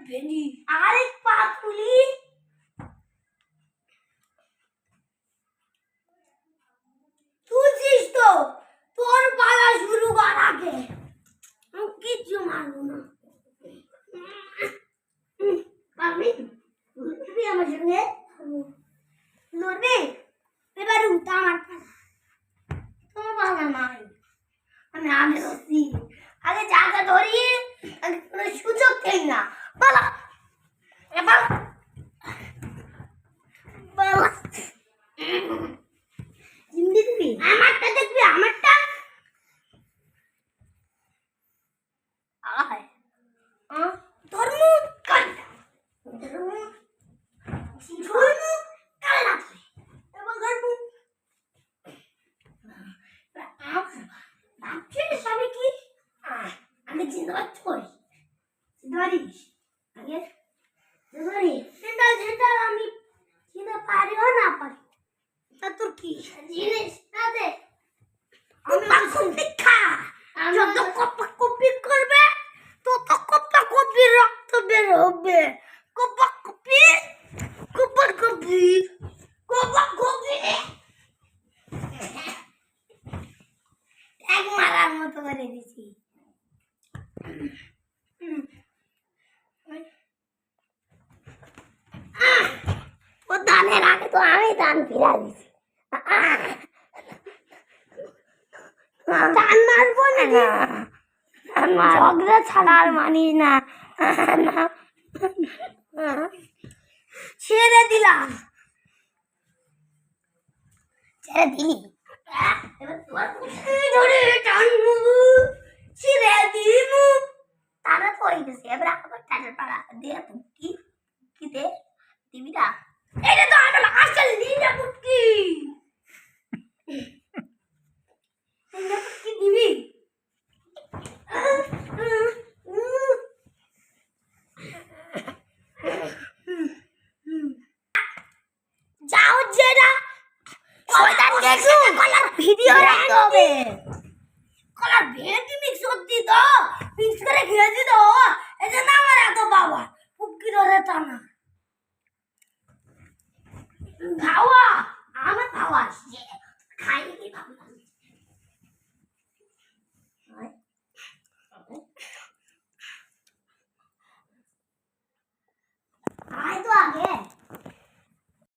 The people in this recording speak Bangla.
ভেনি আরেক পাতুলি তুলছিস তো তোর পালা শুরু কর আগে কিছু মারবো না পারবি তুই আমার সঙ্গে লড়বি এবার উঠা আমার তোমার পালা নাই আমি আগে ধরছি আগে জায়গা ধরি আগে কোনো সুযোগ দেই না পালা এবার পালা জিম্মি দিবি আমারটা দেখবি আমারটা আয় ধর্ম কান্না ধর্ম কান্না এবার ধর্ম ভাবছিস আমি কি আমি চিন্তা করি চিন্তা পারিস আগে চিন্তা আমি চিন্তা পারিও না পারি তা তোর কি জিনিস না দে যত কপা কপি করবে তত কপা কপি রক্ত বের হবে কপা কপি কপা কপি কপা কপি এক মারার মতো করে দিছি ও দানের আগে তো আমি দান ফিরা দিছি দান মারবো না ঝগড়া ছাড়া আর মানি না ছেড়ে দিলাম ছেড়ে দিলি ধরে টানবো ছেড়ে দিব তারা তো হয়ে গেছে এবার আবার টানের পাড়া দিয়ে কি কি দে দিবি না এটা তো আমার আসল নিন্দা পুটকি নিন্দা পুটকি দিবি যাও যেটা শয়তানকে একসাথে কলার ভিডিও রাখতে হবে কলার ভেন্ডি মিক্স করতি তো মিক্স করে খেয়ে দিত এই যে না আমার এত বাবা পুটকি ধরে টানা খাওয়া